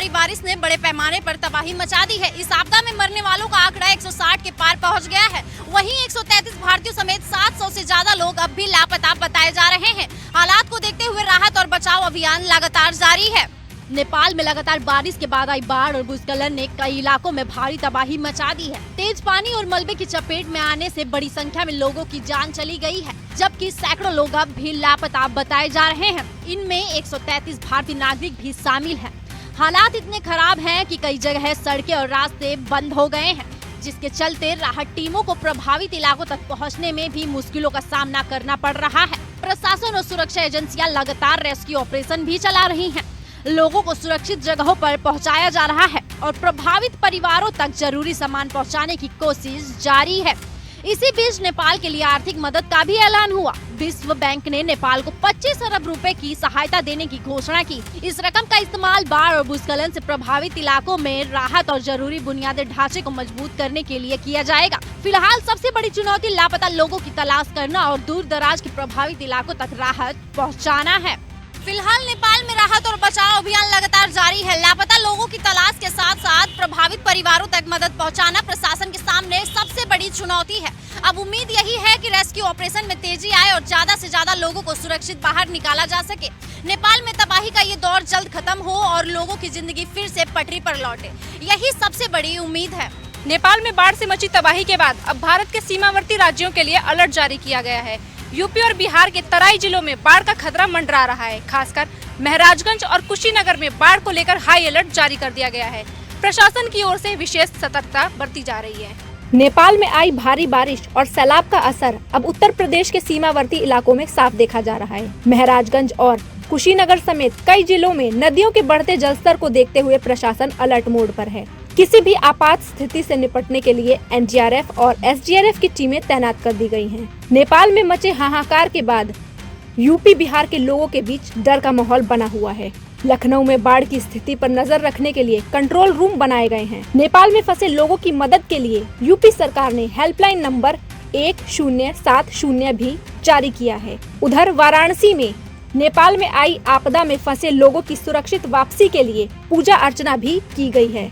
भारी बारिश ने बड़े पैमाने पर तबाही मचा दी है। इस आपदा में मरने वालों का आंकड़ा 160 के पार पहुंच गया है। वहीं 133 भारतीयों समेत 700 से ज्यादा लोग अब भी लापता बताए जा रहे हैं। हालात को देखते हुए राहत और बचाव अभियान लगातार जारी है। नेपाल में लगातार बारिश के बाद आई बाढ़ और भूस्खलन ने कई इलाकों में भारी तबाही मचा दी है। तेज पानी और मलबे की चपेट में आने से बड़ी संख्या में लोगों की जान चली गई है, जबकि सैकड़ों लोग अब भी लापता बताए जा रहे हैं। इनमें 133 भारतीय नागरिक भी शामिल हैं। हालात इतने खराब हैं कि कई जगह सड़कें और रास्ते बंद हो गए हैं, जिसके चलते राहत टीमों को प्रभावित इलाकों तक पहुंचने में भी मुश्किलों का सामना करना पड़ रहा है। प्रशासन और सुरक्षा एजेंसियां लगातार रेस्क्यू ऑपरेशन भी चला रही हैं। लोगों को सुरक्षित जगहों पर पहुंचाया जा रहा है और प्रभावित परिवारों तक जरूरी सामान पहुंचाने की कोशिश जारी है। इसी बीच नेपाल के लिए आर्थिक मदद का भी ऐलान हुआ। विश्व बैंक ने नेपाल को 25 अरब रुपए की सहायता देने की घोषणा की। इस रकम का इस्तेमाल बाढ़ और भूस्खलन से प्रभावित इलाकों में राहत और जरूरी बुनियादी ढांचे को मजबूत करने के लिए किया जाएगा। फिलहाल सबसे बड़ी चुनौती लापता लोगों की तलाश करना और दूर दराज के प्रभावित इलाकों तक राहत पहुँचाना है। फिलहाल नेपाल में राहत और बचाव अभियान लगातार जारी है। लापता लोगों की तलाश के साथ साथ प्रभावित परिवारों तक मदद पहुंचाना प्रशासन के सामने सबसे बड़ी चुनौती है। अब उम्मीद यही है कि रेस्क्यू ऑपरेशन में तेजी आए और ज्यादा से ज्यादा लोगों को सुरक्षित बाहर निकाला जा सके। नेपाल में तबाही का ये दौर जल्द खत्म हो और लोगों की जिंदगी फिर से पटरी पर लौटे, यही सबसे बड़ी उम्मीद है। नेपाल में बाढ़ से मची तबाही के बाद अब भारत के सीमावर्ती राज्यों के लिए अलर्ट जारी किया गया है। यूपी और बिहार के तराई जिलों में बाढ़ का खतरा मंडरा रहा है। खासकर महराजगंज और कुशीनगर में बाढ़ को लेकर हाई अलर्ट जारी कर दिया गया है। प्रशासन की ओर से विशेष सतर्कता बरती जा रही है। नेपाल में आई भारी बारिश और सैलाब का असर अब उत्तर प्रदेश के सीमावर्ती इलाकों में साफ देखा जा रहा है। महराजगंज और कुशीनगर समेत कई जिलों में नदियों के बढ़ते जलस्तर को देखते हुए प्रशासन अलर्ट मोड पर है। किसी भी आपात स्थिति से निपटने के लिए एनडीआरएफ और एसडीआरएफ की टीमें तैनात कर दी गई हैं। नेपाल में मचे हाहाकार के बाद यूपी बिहार के लोगों के बीच डर का माहौल बना हुआ है। लखनऊ में बाढ़ की स्थिति पर नजर रखने के लिए कंट्रोल रूम बनाए गए हैं। नेपाल में फंसे लोगों की मदद के लिए यूपी सरकार ने हेल्पलाइन नंबर 1070 भी जारी किया है। उधर वाराणसी में नेपाल में आई आपदा में फंसे लोगों की सुरक्षित वापसी के लिए पूजा अर्चना भी की गई है।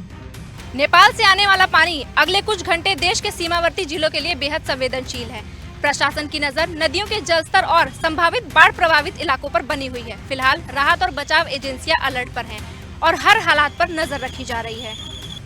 नेपाल से आने वाला पानी अगले कुछ घंटे देश के सीमावर्ती जिलों के लिए बेहद संवेदनशील है। प्रशासन की नजर नदियों के जलस्तर और संभावित बाढ़ प्रभावित इलाकों पर बनी हुई है। फिलहाल राहत और बचाव एजेंसियां अलर्ट पर हैं और हर हालात पर नजर रखी जा रही है।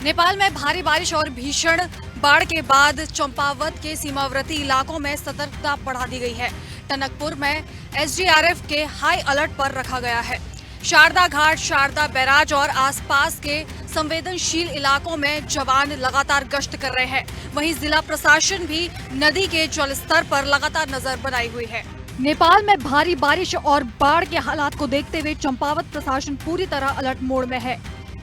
नेपाल में भारी बारिश और भीषण बाढ़ के बाद चंपावत के सीमावर्ती इलाकों में सतर्कता बढ़ा दी गई है। टनकपुर में एसडीआरएफ के हाई अलर्ट पर रखा गया है। शारदा घाट, शारदा बैराज और आसपास के संवेदनशील इलाकों में जवान लगातार गश्त कर रहे हैं। वहीं जिला प्रशासन भी नदी के जलस्तर पर लगातार नजर बनाई हुई है। नेपाल में भारी बारिश और बाढ़ के हालात को देखते हुए चंपावत प्रशासन पूरी तरह अलर्ट मोड में है।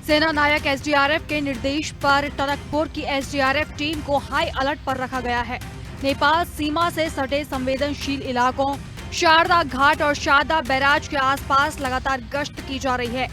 सेना नायक एसडीआरएफ के निर्देश पर टनकपुर की एसडीआरएफ टीम को हाई अलर्ट पर रखा गया है। नेपाल सीमा से सटे संवेदनशील इलाकों शारदा घाट और शारदा बैराज के आसपास लगातार गश्त की जा रही है।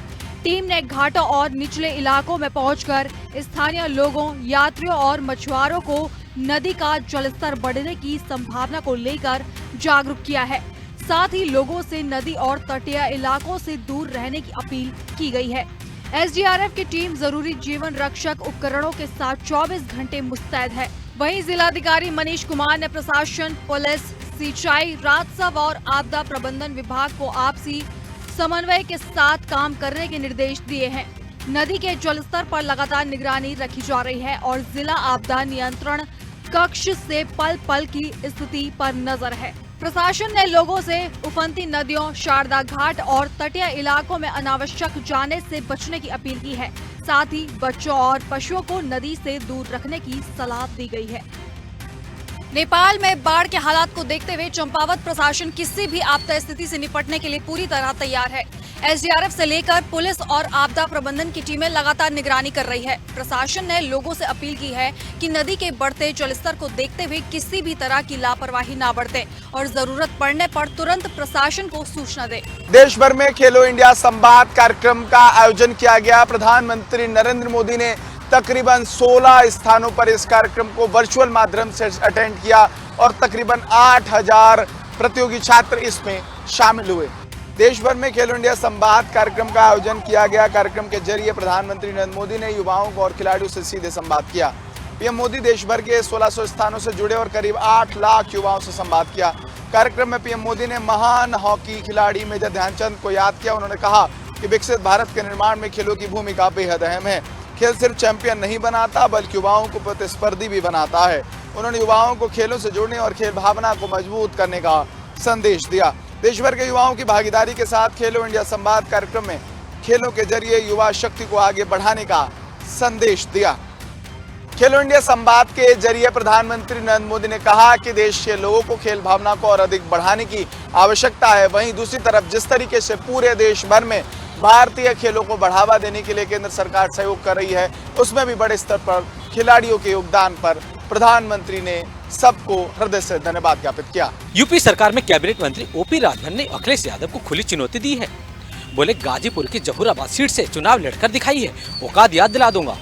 टीम ने घाटों और निचले इलाकों में पहुंचकर स्थानीय लोगों, यात्रियों और मछुआरों को नदी का जलस्तर बढ़ने की संभावना को लेकर जागरूक किया है। साथ ही लोगों से नदी और तटीय इलाकों से दूर रहने की अपील की गई है। एसडीआरएफ की टीम जरूरी जीवन रक्षक उपकरणों के साथ 24 घंटे मुस्तैद है। वहीं जिलाधिकारी मनीष कुमार ने प्रशासन, पुलिस, सिंचाई, राजस्व और आपदा प्रबंधन विभाग को आपसी समन्वय के साथ काम करने के निर्देश दिए हैं। नदी के जलस्तर पर लगातार निगरानी रखी जा रही है और जिला आपदा नियंत्रण कक्ष से पल पल की स्थिति पर नजर है। प्रशासन ने लोगों से उफनती नदियों, शारदा घाट और तटीय इलाकों में अनावश्यक जाने से बचने की अपील की है। साथ ही बच्चों और पशुओं को नदी से दूर रखने की सलाह दी गई है। नेपाल में बाढ़ के हालात को देखते हुए चंपावत प्रशासन किसी भी आपदा स्थिति से निपटने के लिए पूरी तरह तैयार है। एसडीआरएफ से लेकर पुलिस और आपदा प्रबंधन की टीमें लगातार निगरानी कर रही है। प्रशासन ने लोगों से अपील की है कि नदी के बढ़ते जलस्तर को देखते हुए किसी भी तरह की लापरवाही न बरतें और जरूरत पड़ने पर तुरंत प्रशासन को सूचना दें। देश भर में खेलो इंडिया संवाद कार्यक्रम का आयोजन किया गया। प्रधानमंत्री नरेंद्र मोदी ने तकरीबन 16 स्थानों पर इस कार्यक्रम को वर्चुअल माध्यम से अटेंड किया और तकरीबन 8000 प्रतियोगी छात्र इसमें शामिल हुए। देश भर में खेलो इंडिया संवाद कार्यक्रम का आयोजन किया गया। कार्यक्रम के जरिए प्रधानमंत्री नरेंद्र मोदी ने युवाओं को और खिलाड़ियों से सीधे संवाद किया। पीएम मोदी देश भर के 1600 स्थानों से जुड़े और करीब 8 लाख युवाओं से संवाद किया। कार्यक्रम में पीएम मोदी ने महान हॉकी खिलाड़ी मेजर ध्यानचंद को याद किया। उन्होंने कहा कि विकसित भारत के निर्माण में खेलों की भूमिका बेहद अहम है। खेल सिर्फ चैंपियन नहीं बनाता बल्कि युवाओं को प्रतिस्पर्धी भी बनाता है। उन्होंने युवाओं को खेलों से जुड़ने और खेल भावना को मजबूत करने का संदेश दिया। देश भर के युवाओं की भागीदारी के साथ खेलो इंडिया संवाद कार्यक्रम में खेलों के जरिए युवा शक्ति को आगे बढ़ाने का संदेश दिया। खेलो इंडिया संवाद के जरिए प्रधानमंत्री नरेंद्र मोदी ने कहा कि देश के लोगों को खेल भावना को और अधिक बढ़ाने की आवश्यकता है। वहीं दूसरी तरफ जिस तरीके से पूरे देश भर में भारतीय खेलों को बढ़ावा देने के लिए केंद्र सरकार सहयोग कर रही है, उसमें भी बड़े स्तर पर खिलाड़ियों के योगदान पर प्रधानमंत्री ने सबको हृदय से धन्यवाद ज्ञापित किया। यूपी सरकार में कैबिनेट मंत्री ओपी राजभर ने अखिलेश यादव को खुली चुनौती दी है। बोले गाजीपुर की जहूराबाद सीट से चुनाव लड़कर दिखाई है, औकात याद दिला दूंगा।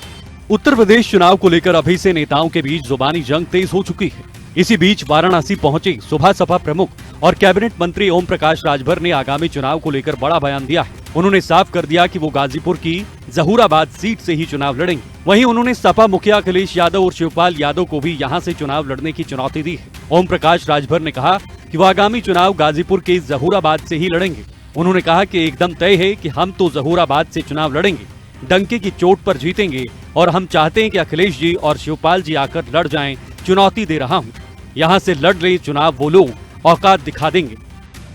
उत्तर प्रदेश चुनाव को लेकर अभी से नेताओं के बीच जुबानी जंग तेज हो चुकी है। इसी बीच वाराणसी पहुंचे सुबह सपा प्रमुख और कैबिनेट मंत्री ओम प्रकाश राजभर ने आगामी चुनाव को लेकर बड़ा बयान दिया है। उन्होंने साफ कर दिया कि वो गाजीपुर की जहूराबाद सीट से ही चुनाव लड़ेंगे। वहीं उन्होंने सपा मुखिया अखिलेश यादव और शिवपाल यादव को भी यहां से चुनाव लड़ने की चुनौती दी है। ओम प्रकाश राजभर ने कहा कि वो आगामी चुनाव गाजीपुर के जहूराबाद से ही लड़ेंगे। उन्होंने कहा कि एकदम तय है कि हम तो जहूराबाद से चुनाव लड़ेंगे, डंके की चोट पर जीतेंगे और हम चाहते हैं कि अखिलेश जी और शिवपाल जी आकर लड़ जाएं। चुनौती दे रहा हूं, यहां से लड़ ले चुनाव, वो लोग औकात दिखा देंगे।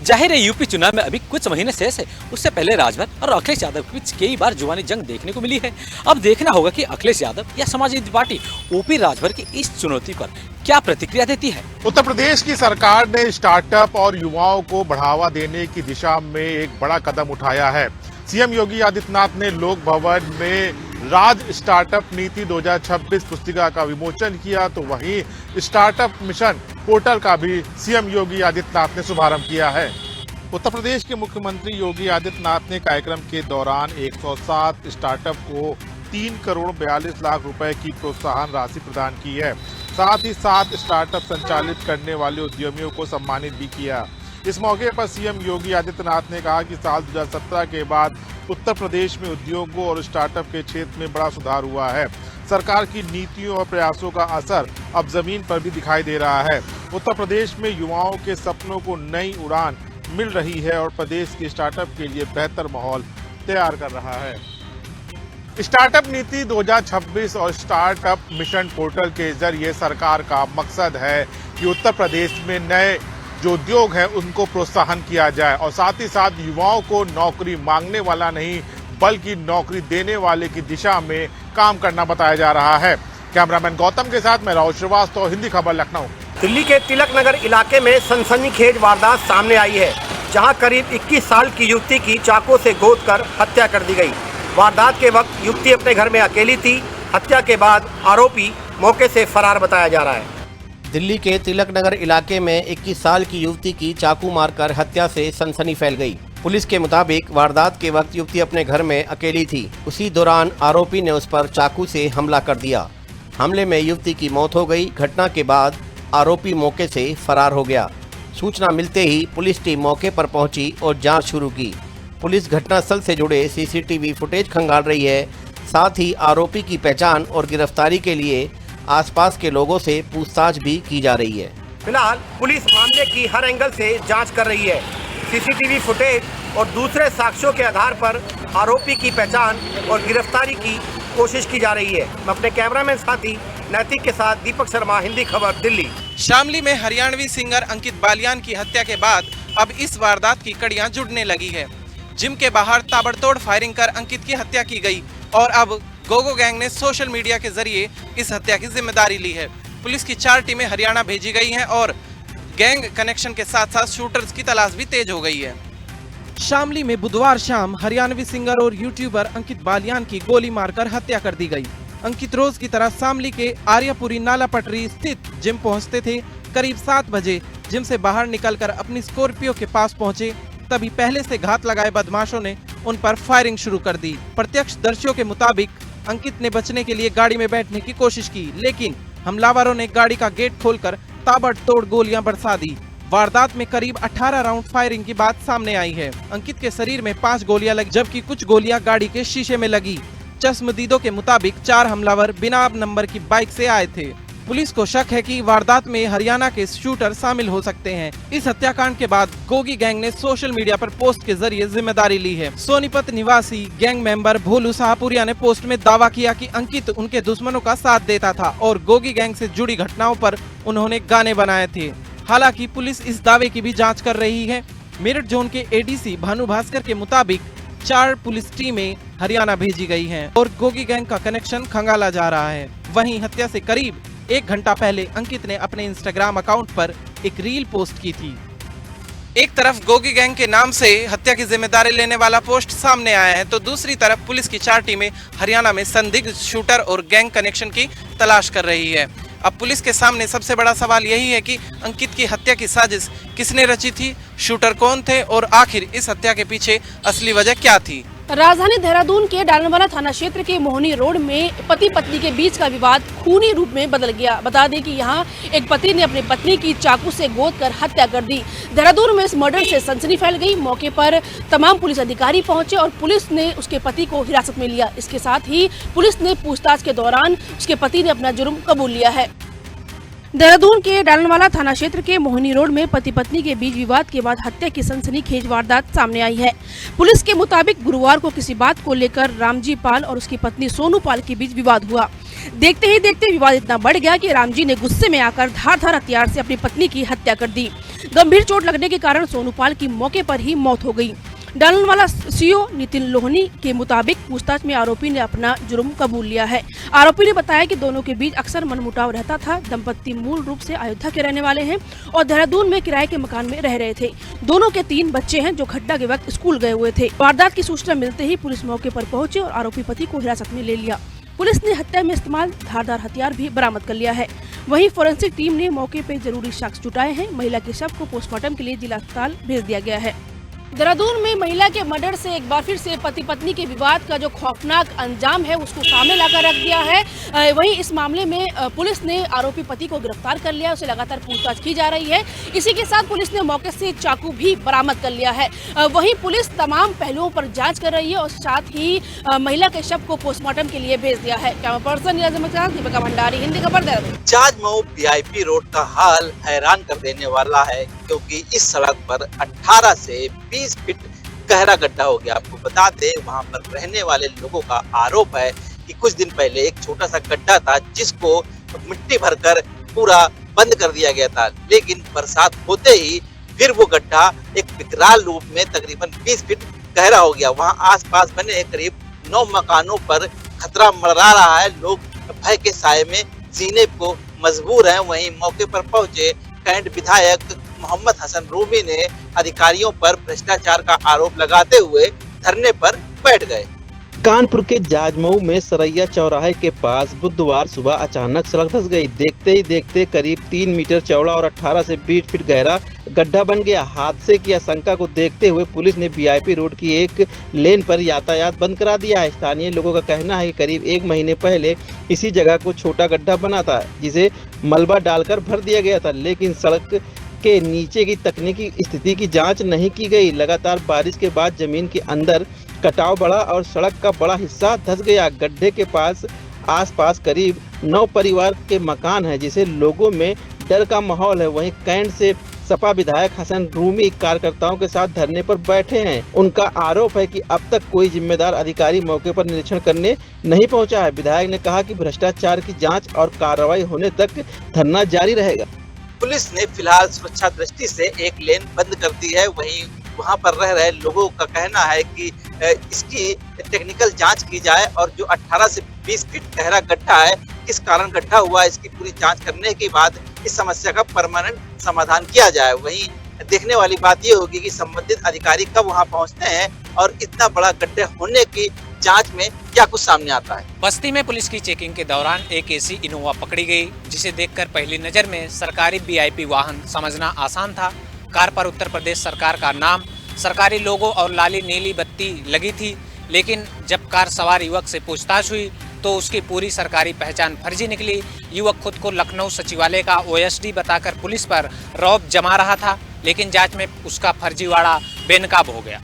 जाहिर है यूपी चुनाव में अभी कुछ महीने शेष है। उससे पहले राजभर और अखिलेश यादव के बीच कई बार जुबानी जंग देखने को मिली है। अब देखना होगा कि अखिलेश यादव या समाजवादी पार्टी ओपी राजभर की इस चुनौती पर क्या प्रतिक्रिया देती है। उत्तर प्रदेश की सरकार ने स्टार्टअप और युवाओं को बढ़ावा देने की दिशा में एक बड़ा कदम उठाया है। सीएम योगी आदित्यनाथ ने लोक भवन में राज स्टार्टअप नीति 2026 पुस्तिका का विमोचन किया, तो वहीं स्टार्टअप मिशन पोर्टल का भी सीएम योगी आदित्यनाथ ने शुभारंभ किया है। उत्तर प्रदेश के मुख्यमंत्री योगी आदित्यनाथ ने कार्यक्रम के दौरान 107 स्टार्टअप को 3 करोड़ 42 लाख रुपए की प्रोत्साहन राशि प्रदान की है। साथ ही 7 स्टार्टअप संचालित करने वाले उद्यमियों को सम्मानित भी किया। इस मौके पर सीएम योगी आदित्यनाथ ने कहा कि साल 2017 के बाद उत्तर प्रदेश में उद्योगों और स्टार्टअप के क्षेत्र में बड़ा सुधार हुआ है। सरकार की नीतियों और प्रयासों का असर अब जमीन पर भी दिखाई दे रहा है। उत्तर प्रदेश में युवाओं के सपनों को नई उड़ान मिल रही है और प्रदेश के स्टार्टअप के लिए बेहतर माहौल तैयार कर रहा है। स्टार्टअप नीति 2026 और स्टार्टअप मिशन पोर्टल के जरिए सरकार का मकसद है कि उत्तर प्रदेश में नए जो उद्योग हैं उनको प्रोत्साहन किया जाए और साथ ही साथ युवाओं को नौकरी मांगने वाला नहीं बल्कि नौकरी देने वाले की दिशा में काम करना बताया जा रहा है। कैमरामैन गौतम के साथ मैं राहुल श्रीवास्तव, हिंदी खबर, लखनऊ। दिल्ली के तिलक नगर इलाके में सनसनीखेज वारदात सामने आई है, जहां करीब 21 साल की युवती की चाकू से गोदकर हत्या कर दी गई। वारदात के वक्त युवती अपने घर में अकेली थी। हत्या के बाद आरोपी मौके से फरार बताया जा रहा है। दिल्ली के तिलक नगर इलाके में 21 साल की युवती की चाकू मारकर हत्या से सनसनी फैल गई। पुलिस के मुताबिक वारदात के वक्त युवती अपने घर में अकेली थी। उसी दौरान आरोपी ने उस पर चाकू से हमला कर दिया। हमले में युवती की मौत हो गई। घटना के बाद आरोपी मौके से फरार हो गया। सूचना मिलते ही पुलिस टीम मौके पर पहुंची और जांच शुरू की। पुलिस घटनास्थल से जुड़े सीसीटीवी फुटेज खंगाल रही है। साथ ही आरोपी की पहचान और गिरफ्तारी के लिए आसपास के लोगों से पूछताछ भी की जा रही है। फिलहाल पुलिस मामले की हर एंगल से जांच कर रही है। सीसीटीवी फुटेज और दूसरे साक्ष्यों के आधार पर आरोपी की पहचान और गिरफ्तारी की कोशिश की जा रही है। मैं अपने कैमरामैन साथी नैतिक के साथ दीपक शर्मा, हिंदी खबर, दिल्ली। शामली में हरियाणवी सिंगर अंकित बालियान की हत्या के बाद अब इस वारदात की कड़ियां जुड़ने लगी है। जिम के बाहर ताबड़तोड़ फायरिंग कर अंकित की हत्या की गई और अब गोगो गैंग ने सोशल मीडिया के जरिए इस हत्या की जिम्मेदारी ली है। पुलिस की 4 टीमें हरियाणा भेजी गई हैं और गैंग कनेक्शन के साथ साथ शूटर्स की तलाश भी तेज हो गई है। शामली में बुधवार शाम हरियाणवी सिंगर और यूट्यूबर अंकित बालियान की गोली मारकर हत्या कर दी गई। अंकित रोज की तरह शामली के आर्यापुरी नाला पटरी स्थित जिम पहुंचते थे। करीब 7 बजे जिम से बाहर निकलकर अपनी स्कॉर्पियो के पास पहुंचे, तभी पहले से घात लगाए बदमाशों ने उन पर फायरिंग शुरू कर दी। प्रत्यक्षदर्शियों के मुताबिक अंकित ने बचने के लिए गाड़ी में बैठने की कोशिश की, लेकिन हमलावरों ने गाड़ी का गेट खोलकर ताबड़तोड़ गोलियां बरसा दी। वारदात में करीब 18 राउंड फायरिंग की बात सामने आई है। अंकित के शरीर में 5 गोलियां लगी, जबकि कुछ गोलियां गाड़ी के शीशे में लगी। चश्मदीदों के मुताबिक 4 हमलावर बिना नंबर की बाइक से आए थे। पुलिस को शक है कि वारदात में हरियाणा के शूटर शामिल हो सकते हैं। इस हत्याकांड के बाद गोगी गैंग ने सोशल मीडिया पर पोस्ट के जरिए जिम्मेदारी ली है। सोनीपत निवासी गैंग मेंबर भोलू शाहपुरिया ने पोस्ट में दावा किया कि अंकित उनके दुश्मनों का साथ देता था और गोगी गैंग से जुड़ी घटनाओं पर उन्होंने गाने बनाए थे। हालांकि पुलिस इस दावे की भी जाँच कर रही है। मेरठ जोन के एडीसी भानु भास्कर के मुताबिक 4 पुलिस टीमें हरियाणा भेजी गई हैं और गोगी गैंग का कनेक्शन खंगाला जा रहा है। वहीं हत्या से करीब 1 घंटा पहले अंकित ने अपने इंस्टाग्राम अकाउंट पर एक रील पोस्ट की थी। एक तरफ गोगी गैंग के नाम से हत्या की जिम्मेदारी लेने वाला पोस्ट सामने आया है, तो दूसरी तरफ पुलिस की 4 टीमें हरियाणा में संदिग्ध शूटर और गैंग कनेक्शन की तलाश कर रही है। अब पुलिस के सामने सबसे बड़ा सवाल यही है कि अंकित की हत्या की साजिश किसने रची थी, शूटर कौन थे और आखिर इस हत्या के पीछे असली वजह क्या थी। राजधानी देहरादून के डालनवाला थाना क्षेत्र के मोहनी रोड में पति पत्नी के बीच का विवाद खूनी रूप में बदल गया। बता दें कि यहां एक पति ने अपनी पत्नी की चाकू से गोद कर हत्या कर दी। देहरादून में इस मर्डर से सनसनी फैल गई। मौके पर तमाम पुलिस अधिकारी पहुंचे और पुलिस ने उसके पति को हिरासत में लिया। इसके साथ ही पुलिस ने पूछताछ के दौरान उसके पति ने अपना जुर्म कबूल लिया है। देहरादून के डालनवाला थाना क्षेत्र के मोहनी रोड में पति पत्नी के बीच विवाद के बाद हत्या की सनसनीखेज वारदात सामने आई है। पुलिस के मुताबिक गुरुवार को किसी बात को लेकर रामजी पाल और उसकी पत्नी सोनू पाल के बीच विवाद हुआ। देखते ही देखते विवाद इतना बढ़ गया कि रामजी ने गुस्से में आकर धारदार हथियार से अपनी पत्नी की हत्या कर दी। गंभीर चोट लगने के कारण सोनू पाल की मौके पर ही मौत हो गई। डालनवाला सीओ नितिन लोहनी के मुताबिक पूछताछ में आरोपी ने अपना जुर्म कबूल लिया है। आरोपी ने बताया कि दोनों के बीच अक्सर मनमुटाव रहता था। दंपति मूल रूप से अयोध्या के रहने वाले हैं और देहरादून में किराए के मकान में रह रहे थे। दोनों के 3 बच्चे हैं जो घटना के वक्त स्कूल गए हुए थे। वारदात की सूचना मिलते ही पुलिस मौके पर पहुंची और आरोपी पति को हिरासत में ले लिया। पुलिस ने हत्या में इस्तेमाल धारदार हथियार भी बरामद कर लिया है। वहीं फोरेंसिक टीम ने मौके पर जरूरी साक्ष्य जुटाए हैं। महिला के शव को पोस्टमार्टम के लिए जिला अस्पताल भेज दिया गया है। देहरादून में महिला के मर्डर से एक बार फिर से पति पत्नी के विवाद का जो खौफनाक अंजाम है उसको सामने लाकर रख दिया है। वहीं इस मामले में पुलिस ने आरोपी पति को गिरफ्तार कर लिया, उसे लगातार पूछताछ की जा रही है। इसी के साथ पुलिस ने मौके से चाकू भी बरामद कर लिया है। वहीं पुलिस तमाम पहलुओं पर जांच कर रही है और साथ ही महिला के शव को पोस्टमार्टम के लिए भेज दिया है। कैमरा पर्सन दीपिका भंडारी, हिंदी खबर देहरादून। जाजमऊ वीआईपी रोड का हाल हैरान कर देने वाला है, क्योंकि इस सड़क पर 18 से 20 फीट गहरा गड्ढा हो गया। आपको बता दें, वहां पर रहने वाले लोगों का आरोप है कि कुछ दिन पहले एक छोटा सा गड्ढा था जिसको मिट्टी भरकर पूरा बंद कर दिया गया था, लेकिन बरसात होते ही फिर वो गड्ढा एक विकराल रूप में तकरीबन 20 फीट गहरा हो गया। वहां आसपास बने करीब 9 मकानों पर खतरा मंडरा रहा है। लोग भय के साए में जीने को मजबूर हैं। वहीं मौके पर पहुंचे कैंट विधायक मोहम्मद हसन रूमी ने अधिकारियों पर भ्रष्टाचार का आरोप लगाते हुए धरने पर बैठ गए। कानपुर के जाजमऊ में सरैया चौराहे के पास बुधवार सुबह अचानक सड़क धंस गई। देखते ही देखते करीब 3 मीटर चौड़ा और 18 से 20 फीट गहरा गड्ढा बन गया। हादसे की आशंका को देखते हुए पुलिस ने वीआईपी रोड की एक लेन पर यातायात बंद करा दिया है। स्थानीय लोगों का कहना है कि करीब 1 महीने पहले इसी जगह को छोटा गड्ढा बना था, जिसे मलबा डालकर भर दिया गया था, लेकिन सड़क के नीचे की तकनीकी स्थिति की जांच नहीं की गई। लगातार बारिश के बाद जमीन के अंदर कटाव बढ़ा और सड़क का बड़ा हिस्सा धंस गया। गड्ढे के पास आसपास करीब 9 परिवार के मकान हैं, जिसे लोगों में डर का माहौल है। वहीं कैंट से सपा विधायक हसन रूमी कार्यकर्ताओं के साथ धरने पर बैठे हैं। उनका आरोप है कि अब तक कोई जिम्मेदार अधिकारी मौके पर निरीक्षण करने नहीं पहुंचा है। विधायक ने कहा कि भ्रष्टाचार की जांच और कार्रवाई होने तक धरना जारी रहेगा। पुलिस ने फिलहाल सुरक्षा दृष्टि से एक लेन बंद कर दी है। वहीं वहां पर रह रहे लोगों का कहना है कि इसकी टेक्निकल जांच की जाए और जो 18 से 20 फीट गहरा गड्ढा है, किस कारण गड्ढा हुआ, इसकी पूरी जांच करने के बाद इस समस्या का परमानेंट समाधान किया जाए। वहीं देखने वाली बात ये होगी कि संबंधित अधिकारी कब वहां पहुंचते हैं और इतना बड़ा गड्ढा होने की जांच में क्या कुछ सामने आता है। बस्ती में पुलिस की चेकिंग के दौरान एक ऐसी इनोवा पकड़ी गई, जिसे देखकर पहली नजर में सरकारी वीआईपी वाहन समझना आसान था। कार पर उत्तर प्रदेश सरकार का नाम, सरकारी लोगो और लाली नीली बत्ती लगी थी, लेकिन जब कार सवार युवक से पूछताछ हुई तो उसकी पूरी सरकारी पहचान फर्जी निकली। युवक खुद को लखनऊ सचिवालय का ओएसडी बताकर पुलिस पर रौब जमा रहा था, लेकिन जांच में उसका फर्जीवाड़ा बेनकाब हो गया।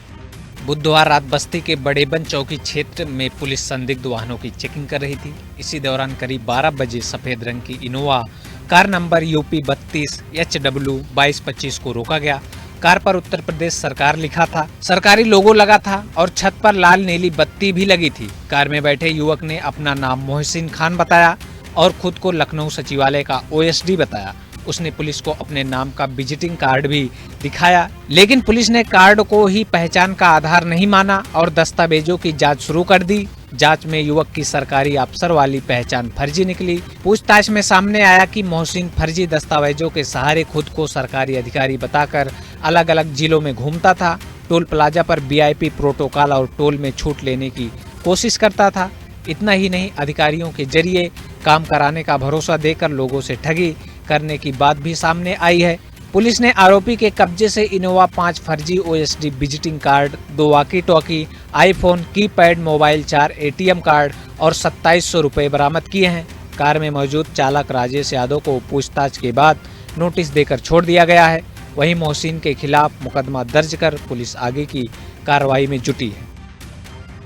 बुधवार रात बस्ती के बड़ेबन चौकी क्षेत्र में पुलिस संदिग्ध वाहनों की चेकिंग कर रही थी। इसी दौरान करीब 12 बजे सफेद रंग की Innova car number UP 32 HW 2225 को रोका गया। कार पर उत्तर प्रदेश सरकार लिखा था, सरकारी लोगो लगा था और छत पर लाल नीली बत्ती भी लगी थी। कार में बैठे युवक ने अपना नाम मोहसिन खान बताया और खुद को लखनऊ सचिवालय का OSD बताया। उसने पुलिस को अपने नाम का विजिटिंग कार्ड भी दिखाया, लेकिन पुलिस ने कार्ड को ही पहचान का आधार नहीं माना और दस्तावेजों की जांच शुरू कर दी। जांच में युवक की सरकारी अफसर वाली पहचान फर्जी निकली। पूछताछ में सामने आया कि मोहसिन फर्जी दस्तावेजों के सहारे खुद को सरकारी अधिकारी बताकर अलग अलग जिलों में घूमता था। टोल प्लाजा पर VIP प्रोटोकॉल और टोल में छूट लेने की कोशिश करता था। इतना ही नहीं, अधिकारियों के जरिए काम कराने का भरोसा देकर लोगों से ठगी करने की बात भी सामने आई है। पुलिस ने आरोपी के कब्जे से इनोवा 5 फर्जी OSD visiting card, 2 walkie talkie, iPhone, keypad mobile, 4 ATM card और 2700 रुपये बरामद किए हैं। कार में मौजूद चालक राजेश यादव को पूछताछ के बाद नोटिस देकर छोड़ दिया गया है। वहीं मोहसिन के खिलाफ मुकदमा दर्ज कर पुलिस आगे की कार्रवाई में जुटी है।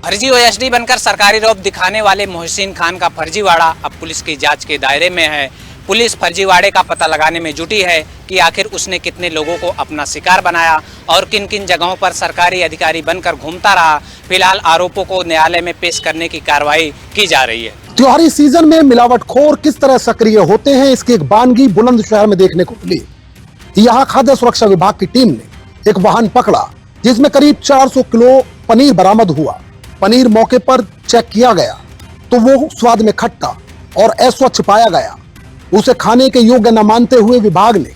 फर्जी OSD बनकर सरकारी रौब दिखाने वाले मोहसिन खान का फर्जीवाड़ा अब पुलिस की जांच के दायरे में है। पुलिस फर्जीवाड़े का पता लगाने में जुटी है कि आखिर उसने कितने लोगों को अपना शिकार बनाया और किन किन जगहों पर सरकारी अधिकारी बनकर घूमता रहा। फिलहाल आरोपों को न्यायालय में पेश करने की कार्रवाई की जा रही है। त्योहारी सीजन में मिलावटखोर किस तरह सक्रिय होते हैं, इसकी एक बानगी बुलंदशहर में देखने को मिली। यहाँ खाद्य सुरक्षा विभाग की टीम ने एक वाहन पकड़ा जिसमें करीब 400 किलो पनीर बरामद हुआ। पनीर मौके पर चेक किया गया तो वो स्वाद में खट्टा और अस्वच्छ पाया गया। उसे खाने के योग्य न मानते हुए विभाग ने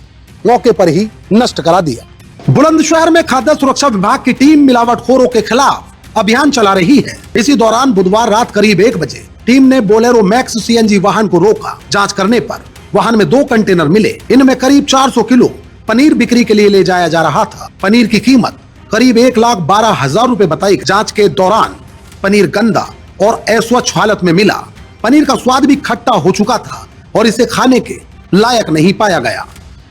मौके पर ही नष्ट करा दिया। बुलंदशहर में खाद्य सुरक्षा विभाग की टीम मिलावटखोरों के खिलाफ अभियान चला रही है। इसी दौरान बुधवार रात करीब 1 बजे टीम ने बोलेरो मैक्स CNG वाहन को रोका। जांच करने पर वाहन में 2 कंटेनर मिले। इनमें करीब 400 किलो पनीर बिक्री के लिए ले जाया जा रहा था। पनीर की कीमत करीब 1,12,000 रुपए बताई। जांच के दौरान पनीर गंदा और अस्वच्छ हालत में मिला। पनीर का स्वाद भी खट्टा हो चुका था और इसे खाने के लायक नहीं पाया गया।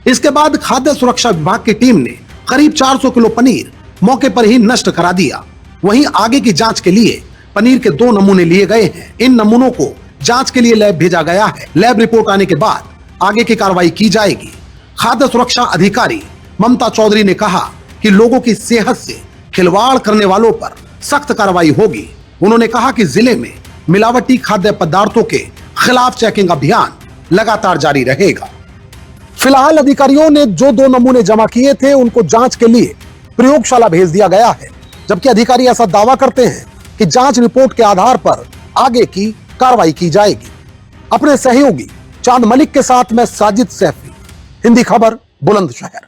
इसके बाद खाद्य सुरक्षा विभाग की टीम ने करीब 400 किलो पनीर मौके पर ही नष्ट करा दिया। वहीं आगे की जांच के लिए पनीर के 2 नमूने लिए गए हैं। इन नमूनों को जांच के लिए लैब भेजा गया है। लैब रिपोर्ट आने के बाद आगे की कार्रवाई की जाएगी। खाद्य सुरक्षा अधिकारी ममता चौधरी ने कहा कि लोगों की सेहत से खिलवाड़ करने वालों पर सख्त कार्रवाई होगी। उन्होंने कहा कि जिले में मिलावटी खाद्य पदार्थों के खिलाफ चेकिंग अभियान लगातार जारी रहेगा। फिलहाल अधिकारियों ने जो 2 नमूने जमा किए थे उनको जांच के लिए प्रयोगशाला भेज दिया गया है, जबकि अधिकारी ऐसा दावा करते हैं कि जांच रिपोर्ट के आधार पर आगे की कार्रवाई की जाएगी। अपने सहयोगी चांद मलिक के साथ मैं साजिद सैफी, हिंदी खबर, बुलंदशहर।